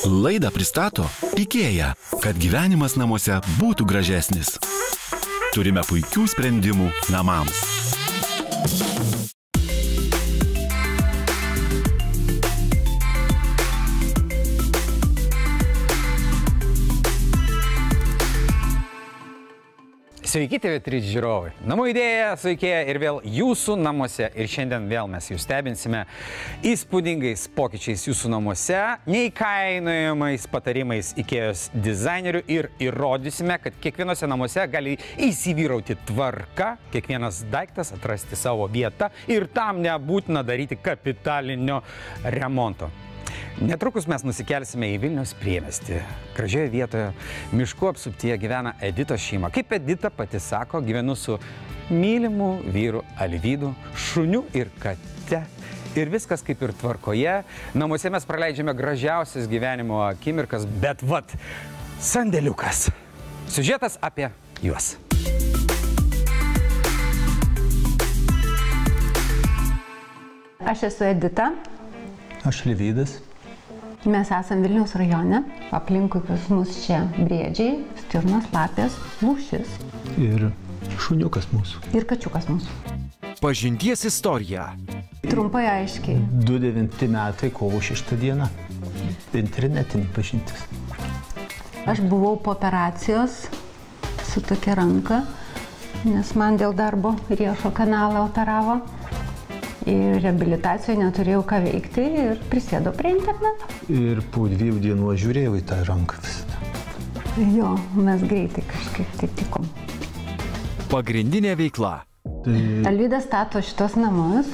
Laidą pristato IKEA, kad gyvenimas namuose būtų gražesnis. Turime puikių sprendimų namams. Sveiki, TV3 žiūrovai. Namų idėja su IKEA ir vėl jūsų namuose. Ir šiandien vėl mes jūs stebinsime įspūdingais pokyčiais jūsų namuose, neįkainojamais patarimais IKEA'os dizainerių ir įrodysime, kad kiekvienose namuose gali įsivyrauti tvarka, kiekvienas daiktas atrasti savo vietą ir tam nebūtina daryti kapitalinio remonto. Netrukus mes nusikelsime į Vilniaus priemiestį. Gražioje vietoje miškų apsuptyje gyvena Editos šeima. Kaip Edita pati sako, gyvenu su mylimu vyru Alvydu, šuniu ir kate. Ir viskas kaip ir tvarkoje. Namuose mes praleidžiame gražiausias gyvenimo akimirkas, bet vat, sandėliukas. Siužetas apie juos. Aš esu Edita. Aš Alvydas. Mes esame Vilniaus rajone, aplinkui pas mus čia briedžiai, stirnos, lapės, lūšis. Ir šuniukas mūsų. Ir kačiukas mūsų. Pažinties istorija. Trumpai aiškiai. 29 metai, kovo 6 diena. Internetinė pažintis. Aš buvau po operacijos su tokia ranka, nes man dėl darbo riešo kanalą operavo. Ir reabilitacijoje neturėjau ką veikti ir prisėdau prie interneto. Ir po 2 dienų žiūrėjau į tą ranką visą. Jo, mes greitai kažkaip tai tikom. Pagrindinė veikla. Alvydas stato šitos namus.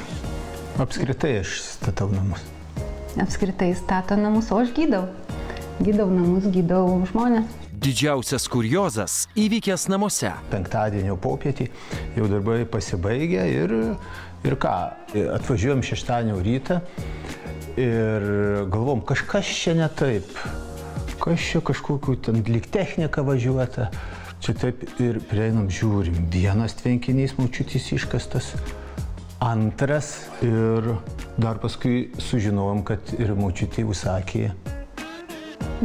Apskritai aš statau namus. Apskritai stato namus, o aš gydau. Gydau namus, gydau žmonės. Didžiausias kuriozas įvykęs namuose. Penktadienio popietį jau darbai pasibaigė ir ką, atvažiuojam šeštadienio rytą ir galvom, kažkas čia ne taip. Kas čia kažkokiu ten lyg technika važiuota. Čia taip ir prieinam, žiūrim. Vienas tvenkinys močiutės iškastas, antras ir dar paskui sužinojom, kad ir močiutė užsakė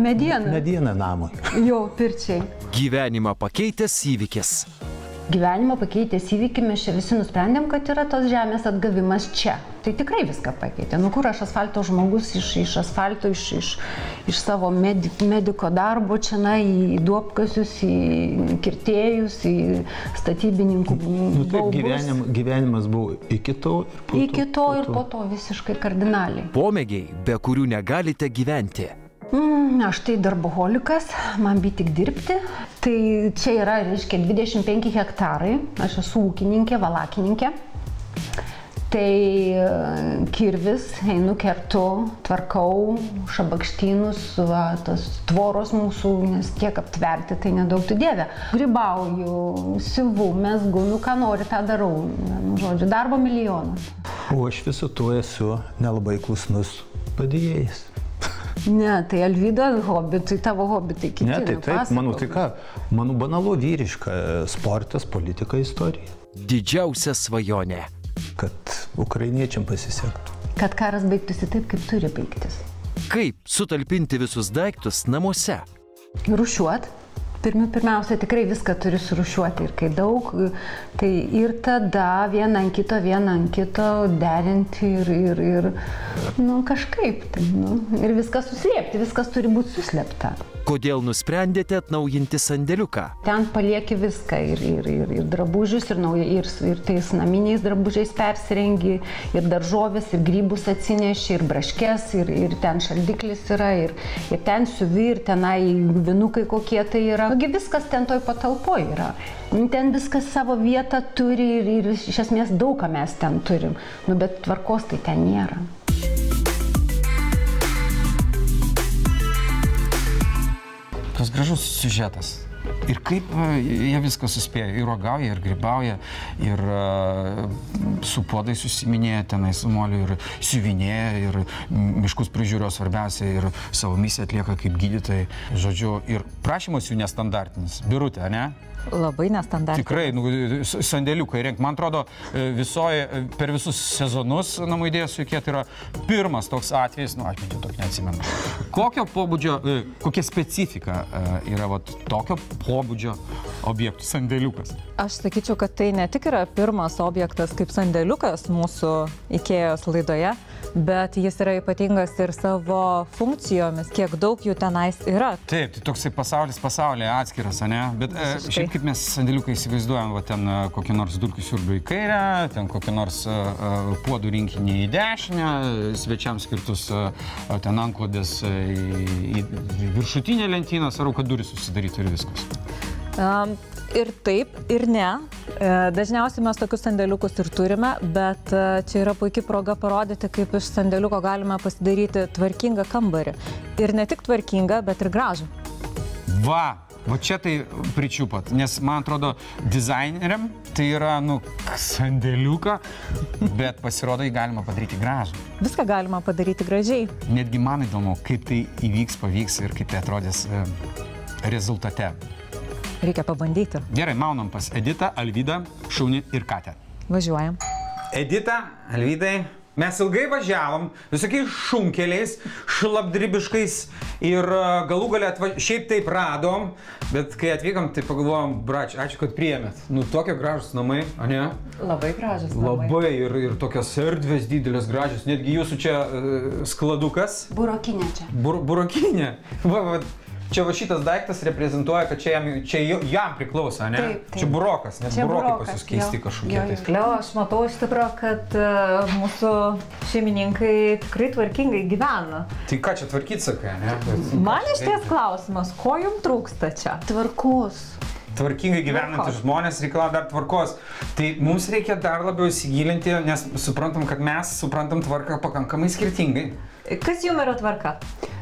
medieną namui. Jo, pirčiai. Gyvenimą pakeitęs įvykis. Gyvenimą pakeitęs įvykį, mes čia visi nusprendėm, kad yra tos žemės atgavimas čia. Tai tikrai viską pakeitė. Nu kur aš asfalto žmogus iš asfalto, iš savo mediko darbo čia, į duobkasius, į kirtėjus, į statybininkų baubus. Taip, gyvenimas buvo iki to ir po to visiškai kardinaliai. Pomėgiai, be kurių negalite gyventi. Aš tai darboholikas, man bei tik dirbti. Tai čia yra, reiškia, 25 hektarai. Aš esu ūkininkė, valakininkė. Tai kirvis, einu kertu, tvarkau šabakštynus, tos tvoros mūsų, nes tiek aptverti, tai nedaug tu dieve. Grybauju, siuvu, mezgu, ką nori, tą darau. Žodžiu, darbo milijonas. O aš viso to esu nelabai klusnus padėjėjas. Ne, tai Alvydo hobi, tai tavo hobi, tai kiti. Ne, tai taip, mano banalu vyriška sportas, politika, istorija. Didžiausia svajonė. Kad ukrainiečiam pasisektų. Kad karas baigtųsi taip, kaip turi baigtis. Kaip sutalpinti visus daiktus namuose? Rūšiuot. Pirmiausia, tikrai viską turi surūšiuoti ir kai daug, tai ir tada vieną ant kito derinti ir kažkaip. Tai, ir viskas suslėpti, viskas turi būti suslėpta. Kodėl nusprendėte atnaujinti sandėliuką? Ten palieki viską ir drabužius, ir tais naminiais drabužiais persirengi, ir daržovės, ir grybus atsineši, ir braškes, ir ten šaldiklis yra, ir ten siuvi, ir tenai vinukai kokie tai yra. Viskas ten toj patalpoj yra. Ten viskas savo vietą turi ir iš esmės daug ką mes ten turim. Bet tvarkos tai ten nėra. Tas gražus siužetas. Ir kaip jie viską suspėja, ir rogauja, ir grybauja, ir su puodai susiminėja tenai su moliu, ir siuvinėja, ir miškus prižiūrio svarbiausia, ir savo misiją atlieka kaip gydytojai. Žodžiu, ir prašymas jų nestandartinis. Birutė, ne? Labai nestandartinis. Tikrai, sandėliukai renk. Man atrodo, per visus sezonus namų idėjos jokie tai yra pirmas toks atvejis, aš bent jau tokį neatsimenu. Kokio pobūdžio, kokia specifika yra tokio pobūdžio objektų sandėliukas? Aš sakyčiau, kad tai ne tik yra pirmas objektas kaip sandėliukas mūsų IKEA'os laidoje, bet jis yra ypatingas ir savo funkcijomis, kiek daug jų tenais yra. Taip, tai toksai pasaulyje atskiras, ne? Bet šiaip kaip mes sandėliukai įsivaizduojam, ten kokį nors dulkių siurblių į kairę, ten kokį nors puodų rinkinį į dešinę, svečiams skirtus ten antklodės į viršutinę lentyną, svarbu, kad durys susidarytų ir viskas. Ir taip, ir ne. Dažniausiai mes tokius sandėliukus ir turime, bet čia yra puikia proga parodyti, kaip iš sandėliuko galime pasidaryti tvarkingą kambarį. Ir ne tik tvarkingą, bet ir gražų. Va čia tai pričiupat, nes man atrodo dizaineriam tai yra, sandėliuką, bet pasirodo jį galima padaryti gražų. Viską galima padaryti gražiai. Netgi man įdomu, kaip tai pavyks ir kaip tai atrodys rezultate. Reikia pabandyti. Gerai, maunam pas Editą, Alvydą, Šunį ir Katę. Važiuojam. Edita, Alvydai, mes ilgai važiavom, visokiais šunkeliais, šlapdribiškais ir galų galę šiaip taip radom, bet kai atvykom, tai pagalvojom, brač, ačiū, kad priėmėt. Tokie gražus namai, o ne? Labai gražus namai. Labai ir tokios erdvės didelės gražios, netgi jūsų čia skladukas. Burokinė čia. Burokinė. Čia šitas daiktas reprezentuoja, kad čia jam priklauso, ne? Taip. Čia burokas, nes burokai pas jūs keisti kažkokie. Leo, aš matau iš tikrųjų, kad mūsų šeimininkai tikrai tvarkingai gyvena. Tai ką čia tvarkyti, sakai, ne? Man iš ties klausimas, ko jums trūksta čia? Tvarkos. Tvarkingai gyvenantys žmonės reikalauja dar tvarkos. Tai mums reikia dar labiau įsigilinti, nes suprantam, kad mes suprantam tvarką pakankamai skirtingai. Kas jums yra tvarka?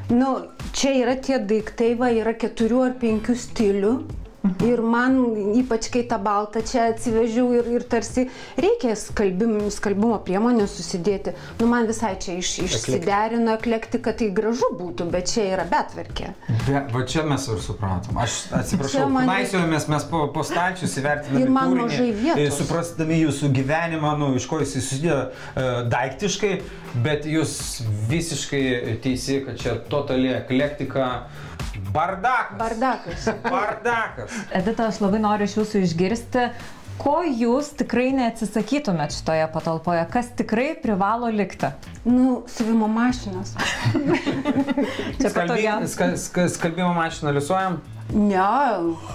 Čia yra tie daiktai, yra 4 ar 5 stilių. Ir man, ypač kai tą baltą čia atsivežiau ir tarsi reikia skalbimo priemonę susidėti. Man visai čia išsiderino eklektika, tai gražu būtų, bet čia yra betvarkė. Va čia mes ir supratom. Aš atsiprašau, naisiojomės mes po stalčius įvertinami kūrinį, suprastami jūsų gyvenimą, iš ko jis susidėjo daiktiškai, bet jūs visiškai teisi, kad čia totali eklektika. Bardakas. Edita, aš labai noriu iš jūsų išgirsti, ko jūs tikrai neatsisakytumėt šitoje patalpoje, kas tikrai privalo likti? Siuvimo mašinas. Skalbimo mašiną liusuojam? Ne,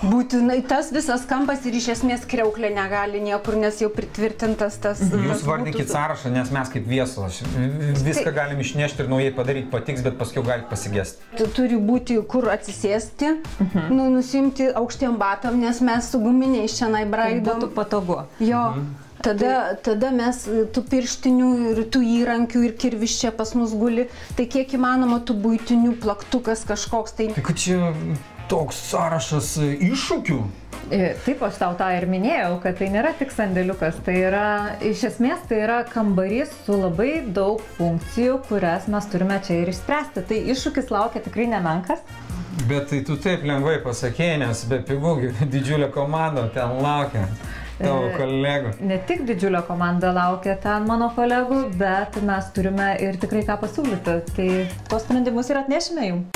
būtinai tas visas kampas ir iš esmės kriauklė negali niekur, nes jau pritvirtintas tas... Jūs vardinkit sąrašą, nes mes kaip viesulas. Viską galim išnešti ir naujai padaryti patiks, bet paskui gali pasigesti. Turi būti kur atsisėsti, nusimti aukštiem batam, nes mes su guminiais šiandien braidom. Būtų patogu. Jo. Tada mes tų pirštinių ir tų įrankių ir kirvis čia pas mus guli. Tai kiek įmanoma tų buitinių plaktukas kažkoks. Tai kad čia toks sąrašas iššūkių. Taip, aš tau tą ir minėjau, kad tai nėra tik sandėliukas. Tai yra, iš esmės, tai yra kambarys su labai daug funkcijų, kurias mes turime čia ir išspręsti. Tai iššūkis laukia tikrai nemenkas. Bet tai tu taip lengvai pasakėjai, nes be pigų didžiulė komanda ten laukia. Tavo kolegų. Ne tik didžiulio komanda laukia ten mano kolegų, bet mes turime ir tikrai ką pasiūlyti. Tai tos sprendimus ir atnešime jums.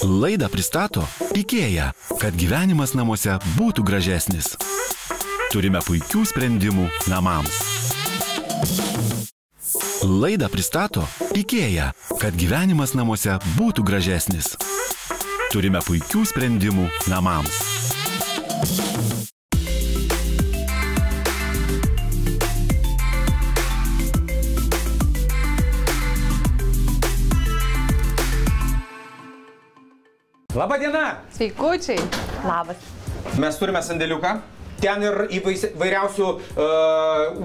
Laidą pristato IKEA, kad gyvenimas namuose būtų gražesnis. Turime puikių sprendimų namams. Laidą pristato IKEA, kad gyvenimas namuose būtų gražesnis. Turime puikių sprendimų namams. Labą dieną! Sveikučiai! Labas. Mes turime sandėliuką. ten ir įvairiausių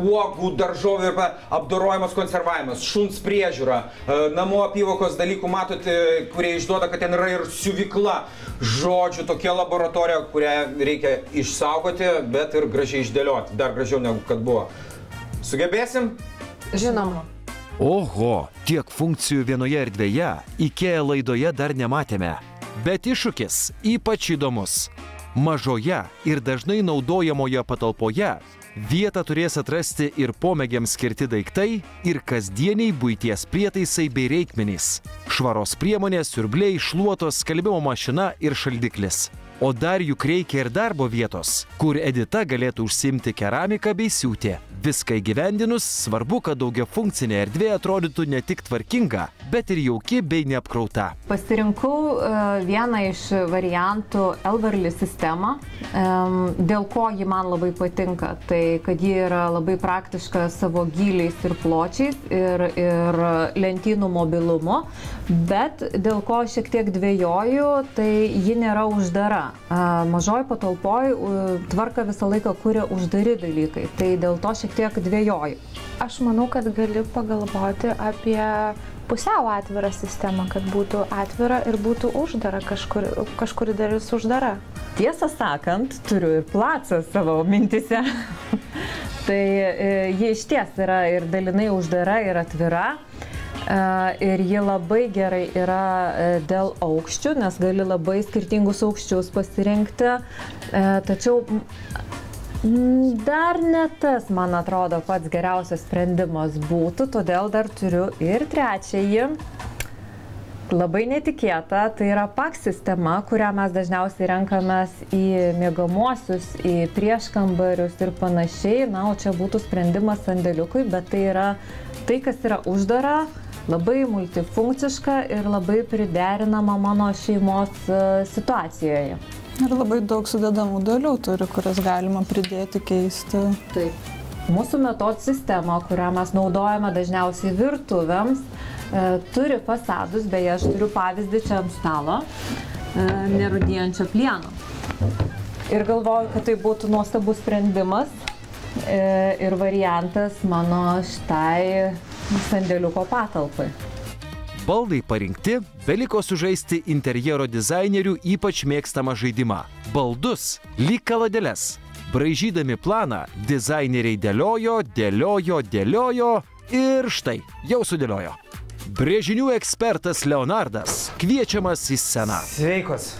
uogų, daržovių ir apdorojimas, konservavimas, šuns priežiūra, namų apyvokos dalykų, matote, kurie išduoda, kad ten yra ir siuvykla. Žodžiu, tokia laboratorija, kurią reikia išsaugoti, bet ir gražiai išdėlioti, dar gražiau negu kad buvo. Sugebėsim? Žinoma. Oho, tiek funkcijų vienoje erdvėje IKEA laidoje dar nematėme. Bet iššūkis ypač įdomus. Mažoje ir dažnai naudojamoje patalpoje vietą turės atrasti ir pomėgiams skirti daiktai, ir kasdieniai buities prietaisai bei reikmenys. Švaros priemonės, siurbliai, šluotos, skalbimo mašina ir šaldiklis. O dar juk reikia ir darbo vietos, kur Edita galėtų užsiimti keramiką bei siūti. Viską įgyvendinus, svarbu, kad daugiafunkcinė erdvė atrodytų ne tik tvarkinga, bet ir jauki bei neapkrauta. Pasirinkau vieną iš variantų Elverly sistemą, dėl ko ji man labai patinka. Tai, kad ji yra labai praktiška savo gyliais ir pločiais ir lentynų mobilumu, bet dėl ko šiek tiek dvejoju, tai ji nėra uždara. Mažoj patalpoj tvarką visą laiką kuria uždari dalykai, tai dėl to šiek tiek dvejoju. Aš manau, kad gali pagalvoti apie pusiau atvirą sistemą, kad būtų atvira ir būtų uždara, kažkuri dalis uždara. Tiesą sakant, turiu ir placą savo mintise. Tai ji iš ties yra ir dalinai uždara, ir atvira. Ir ji labai gerai yra dėl aukščių, nes gali labai skirtingus aukščius pasirinkti. Tačiau dar ne tas, man atrodo, pats geriausias sprendimas būtų, todėl dar turiu ir trečiąjį. Labai netikėta, tai yra PAX sistema, kurią mes dažniausiai renkamės į miegamuosius, į prieškambarius ir panašiai. Na, o čia būtų sprendimas sandėliukui, bet tai yra tai, kas yra uždara, labai multifunkciška ir labai priderinama mano šeimos situacijoje. Ir labai daug sudedamų dalių turi, kurias galima pridėti, keisti. Taip. Mūsų metod sistema, kurią mes naudojame dažniausiai virtuvėms, turi fasadus, beje, aš turiu pavyzdį čia ant stalo, nerūdijančio plieno. Ir galvoju, kad tai būtų nuostabus sprendimas ir variantas mano šitai sandėliuko patalpai. Baldai parinkti, beliko sužaisti interjero dizainerių ypač mėgstamą žaidimą – baldus, lyg kaladėles. Braižydami planą, dizaineriai dėliojo ir štai, jau sudėliojo. Brėžinių ekspertas Leonardas kviečiamas į sceną. Sveikos.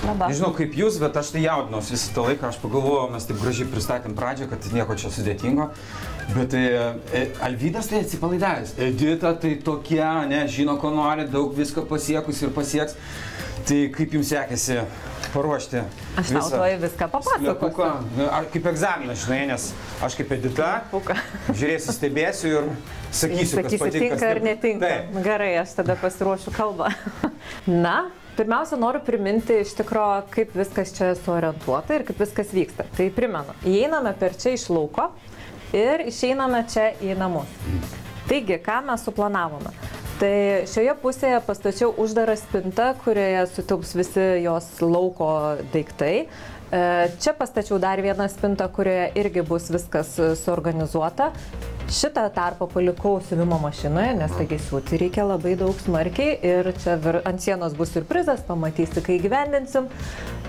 Nežinau kaip jūs, bet aš tai jaudinos visą tą laiką, aš pagalvojau, mes taip gražiai pristatėm pradžią, kad nieko čia sudėtingo. Bet Alvydas tai atsipalaidavęs. Edita tai tokia, ne, žino, ko nori, daug visko pasiekus ir pasieks. Tai kaip jums sekėsi paruošti Aš tau tuoj viską papasakosiu. Kaip egzaminas, žinai, nes aš kaip Edita žiūrėsiu, stebėsiu ir sakysiu, kas patinka. Tinka ar netinka. Gerai, aš tada pasiruošiu kalbą. Na, pirmiausia, noriu priminti iš tikro, kaip viskas čia suorientuota ir kaip viskas vyksta. Tai primenu, įeiname per čia iš lauko ir išeiname čia į namus. Taigi, ką mes suplanavome? Tai šioje pusėje pastačiau uždarą spintą, kurioje sutilps visi jos lauko daiktai. Čia pastačiau dar vieną spintą, kurioje irgi bus viskas suorganizuota. Šitą tarpą palikau siuvimo mašinoje, nes taigi siūti reikia labai daug smarkiai ir čia ant sienos bus siurprizas, pamatysi, kai gyvendinsim.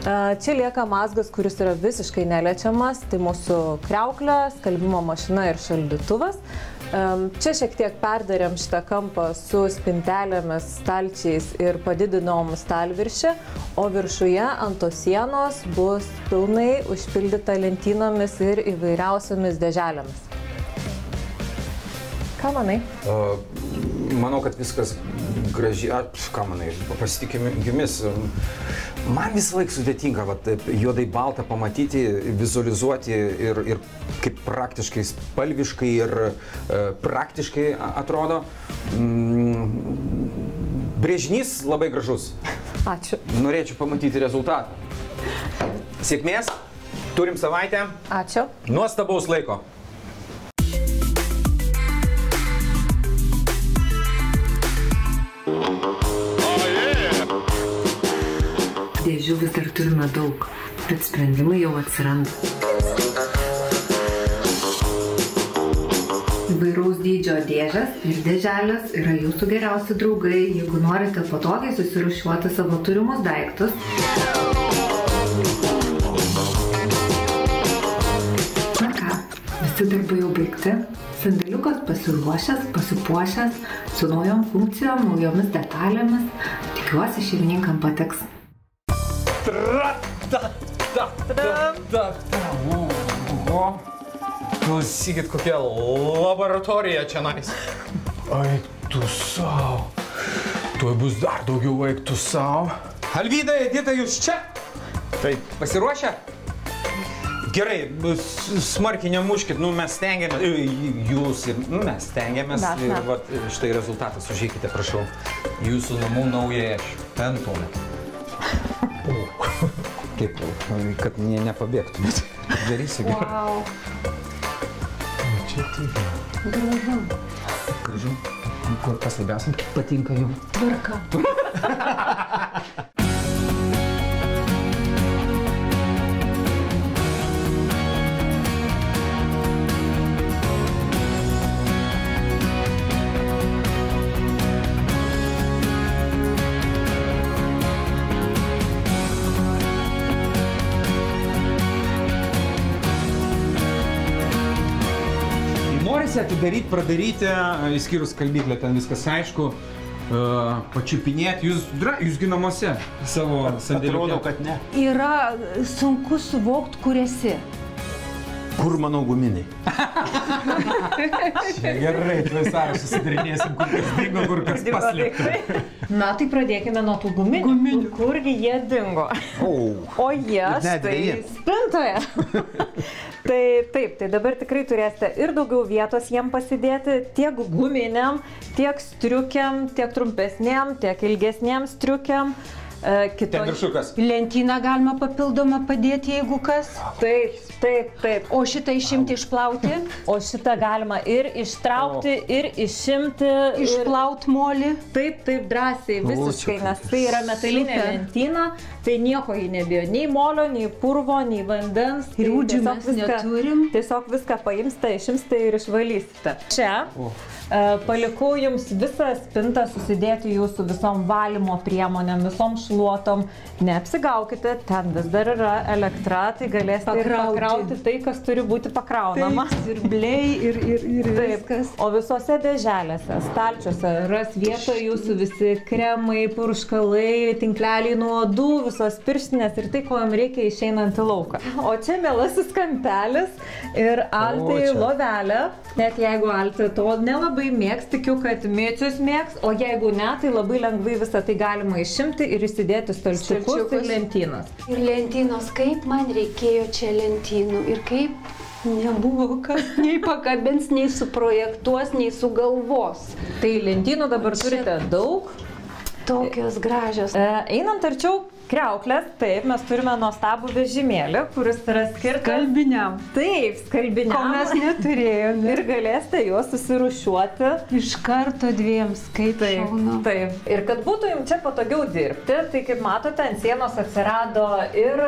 Čia lieka mazgas, kuris yra visiškai neliečiamas, tai mūsų kriauklė, skalbimo mašina ir šaldytuvas. Čia šiek tiek perdarėm šitą kampą su spintelėmis, stalčiais ir padidinom stalviršį, o viršuje ant tos sienos bus pilnai užpildyta lentynomis ir įvairiausiamis dėželėmis. Ką manai? Manau, kad viskas gražiai, ką manai, pasitikim jumis. Man visą laiką sudėtinga, juodai baltą pamatyti, vizualizuoti ir kaip praktiškai, spalviškai ir praktiškai atrodo. Brėžinys labai gražus. Ačiū. Norėčiau pamatyti rezultatą. Sėkmės, turim savaitę. Ačiū. Nuostabaus laiko. Dėžių vis dar turime daug. bet sprendimai jau atsiranda. Įvairaus dydžio dėžės ir dėželės yra jūsų geriausi draugai, jeigu norite patogiai susirūšiuoti savo turimus daiktus. Na ką, visi darbai jau baigti, sandėliukas pasiruošęs, pasipuošęs, su naujom funkcijom, naujomis detalėmis. Tikiuosi, šeimininkam patiks. Klausykit, kokia laboratorija čia nais. Eik tu savo. Tuoj bus dar daugiau eik tu savo. Alvyda, Edita, jūs čia? Taip. Pasiruošę? Gerai, smarkiai nemuškit, mes stengiamės, jūs ir mes stengiamės ir vat, štai rezultatas, užžiūrėkite, prašau, jūsų namų naują šventovę. Kaip, kad nepabėgtumėt. Darysiu gerai. Wow. Čia taip. Gražu. Gražu. Kur kas labiausiai patinka jums? Tvarka. Norisi atidaryti, pradaryti, įskyrus skalbyklę, ten viskas aišku, pačiupinėti, jūsgi namuose savo sandėliuke. Atrodo, kad ne. Yra sunku suvokti, kur esi. Kur mano guminiai? Gerai, tuoj sąrašą susidarinėsim, kur kas dingo, kur kas paslėpta. Na, tai pradėkime nuo tų guminių. Kurgi jie dingo? O jie štai spintoje. Tai taip, tai dabar tikrai turėsite ir daugiau vietos jiem pasidėti, tiek guminiam, tiek striukiam, tiek trumpesniam, tiek ilgesniam striukiam. Ten viršukas. Lentyną galima papildomą padėti, jeigu kas. Taip. O šitą išimti, išplauti? O šitą galima ir ištraukti, ir išimti. Išplaut molį? Taip, drąsiai, visiškai, nes tai yra metalinė lentyna, tai nieko jį nebijo, nei molio, nei purvo, nei vandens. Ir ūdžių mes neturim. Tiesiog viską paimsite, išimsite ir išvalysite. Čia palikau jums visą spintą susidėti jūsų visom valymo priemonėm, visom šluotom. Neapsigaukite, ten vis dar yra elektra, tai galėsite ir pakrauti tai, kas turi būti pakraunama. Taip, siurbliai ir viskas. O visose dėželėse, stalčiuose ras vietoje jūsų visi kremai, purškalai, tinkleliai nuo odų, visos pirštinės ir tai, ko jums reikia išeinant į lauką. O čia mielasis kampelis ir Altai lovelė. Net jeigu Altai to nelabai mėgs, tikiu, kad Mėčius mėgs, o jeigu ne, tai labai lengvai visą tai galima išimti ir įsidėti stalčiukus ir lentynas. Ir lentynos, kaip man reikėjo čia lentynų ir kaip nebuvo kas nei pakabins, nei suprojektuos, nei sugalvos. Tai lentynų dabar turite daug. Tokios gražios. Einant arčiau kriauklės, taip, mes turime nuostabų vežimėlį, kuris yra skirtas skalbiniam. Taip, skalbiniam. Ko mes neturėjome. Ir galėsite juos susirūšiuoti. Iš karto dviems, kaip šaunu. Taip. Ir kad būtų jums čia patogiau dirbti, tai kaip matote, ant sienos atsirado ir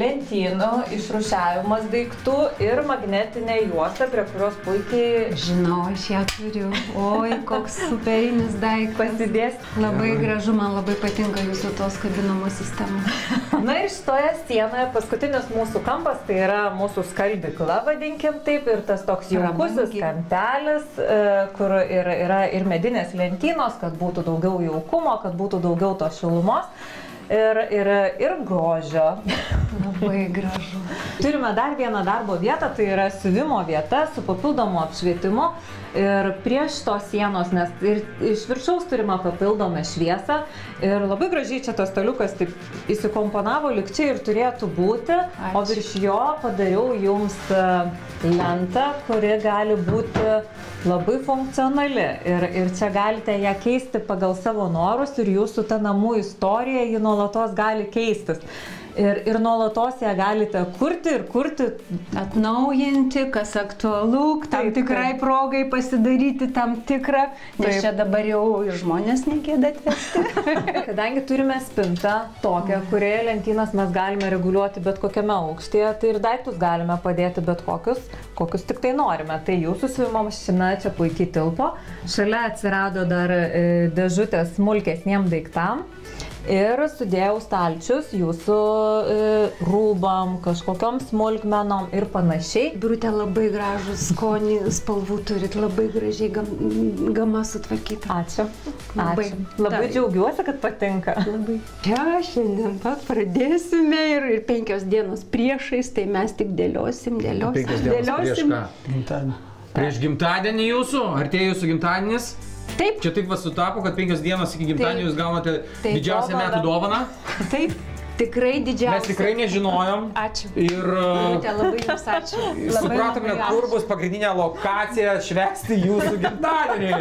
lentynų išrūšiavimas daiktų ir magnetinė juosta, prie kurios puikiai... Žinau, aš ją turiu. Oi, koks superinis daiktas. Pasidės. Labai gražu, man labai patinka jūsų tos kabinamos sistema. Na ir šitoje sienoje paskutinis mūsų kampas, tai yra mūsų skalbykla, vadinkim taip, ir tas toks jaukusis kampelis, kur yra ir medinės lentynos, kad būtų daugiau jaukumo, kad būtų daugiau tos šilumos. Ir grožio. Labai gražu. Turime dar vieną darbo vietą, tai yra siuvimo vieta su papildomu apšvietimu. Ir prieš tos sienos, nes ir iš viršaus turime papildomą šviesą. Ir labai gražiai čia tas staliukas taip įsikomponavo, lyg čia ir turėtų būti. O virš jo padariau jums lentą, kuri gali būti labai funkcionali. Ir čia galite ją keisti pagal savo norus ir jūsų ta namų istorija, ji nuolatos gali keistis. ir nuolatos ją galite kurti ir kurti. Atnaujinti, kas aktualu, tam tikrai progai pasidaryti tam tikrą, nes čia dabar jau ir žmonės negėda atvesti. Kadangi turime spintą tokią, kurioje lentynas mes galime reguliuoti bet kokiame aukštyje, tai ir daiktus galime padėti bet kokius tik tai norime. Tai jūsų siuvimo mašina čia puikiai tilpo. Šalia atsirado dar dėžutės smulkesniem daiktam. Ir sudėjau stalčius jūsų rūbam, kažkokiom smulkmenom ir panašiai. Birutė, labai gražų skonį, spalvų turit, labai gražiai gama sutvarkyta. Ačiū. Labai džiaugiuosi, kad patinka. Labai. Čia šiandien pat pradėsime ir 5 dienos priešais, tai mes tik dėliosim. 5 dienos prieš ką? Gimtadienį. Prieš gimtadienį jūsų? Artėja jūsų gimtadienis? Taip. Čia taip sutapo, kad 5 dienos iki gimtadienio jūs gaunate didžiausią metų dovaną? Taip, tikrai didžiausia. Mes tikrai nežinojom. Ačiū. Ir labai jums ačiū. supratome, kur bus pagrindinė lokacija švęsti jūsų gimtadienį.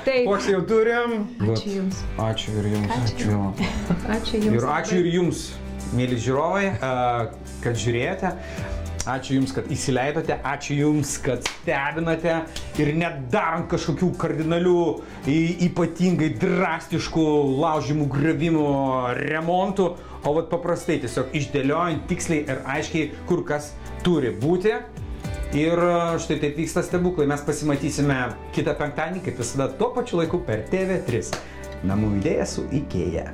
Taip. Koks jau turim. Ačiū jums. Ačiū ir jums. Ačiū jums. Ir ačiū ir jums, mėly žiūrovai, kad žiūrėjote. Ačiū jums, kad įsileidote, ačiū jums, kad stebinate ir net darant kažkokių kardinalių, ypatingai drastiškų laužimų, griovimų, remontų, o vat paprastai tiesiog išdėliojant tiksliai ir aiškiai, kur kas turi būti. Ir štai taip vyksta stebuklai. Mes pasimatysime kitą penktadienį, kaip visada, tuo pačiu laiku per TV3. Namų idėja su IKEA.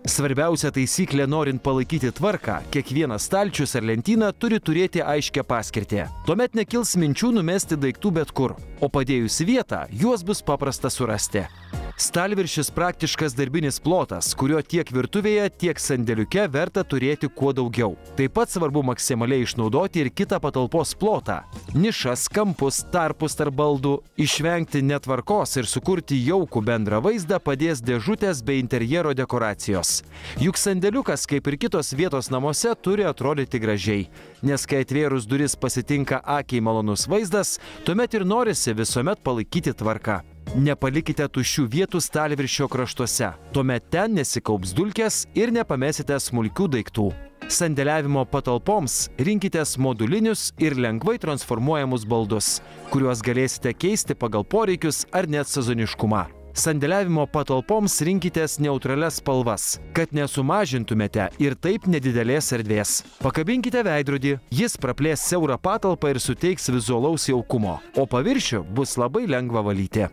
Svarbiausia taisyklė norint palaikyti tvarką, kiekvienas stalčius ar lentyna turi turėti aiškę paskirtį. Tuomet nekils minčių numesti daiktų bet kur, o padėjus vietą, juos bus paprasta surasti. Stalviršis praktiškas darbinis plotas, kurio tiek virtuvėje, tiek sandėliuke verta turėti kuo daugiau. Taip pat svarbu maksimaliai išnaudoti ir kitą patalpos plotą. Nišas, kampus, tarpus tarp baldų. Išvengti netvarkos ir sukurti jaukų bendrą vaizdą padės dėžutės bei interjero dekoracijos. Juk sandėliukas, kaip ir kitos vietos namuose, turi atrodyti gražiai. Nes kai atvėrus duris pasitinka akiai malonus vaizdas, tuomet ir norisi visuomet palaikyti tvarką. Nepalikite tuščių vietų stalviršio kraštuose, tuomet ten nesikaups dulkės ir nepamesite smulkių daiktų. Sandėliavimo patalpoms rinkitės modulinius ir lengvai transformuojamus baldus, kuriuos galėsite keisti pagal poreikius ar net sezoniškumą. Sandėliavimo patalpoms rinkitės neutralias spalvas, kad nesumažintumėte ir taip nedidelės erdvės. Pakabinkite veidrodį, jis praplės siaurą patalpą ir suteiks vizualaus jaukumo, o paviršių bus labai lengva valyti.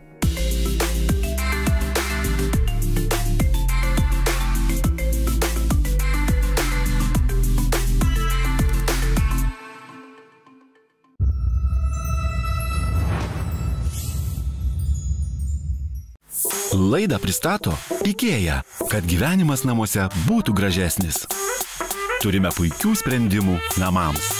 Laidą pristato IKEA, kad gyvenimas namuose būtų gražesnis. Turime puikių sprendimų namams.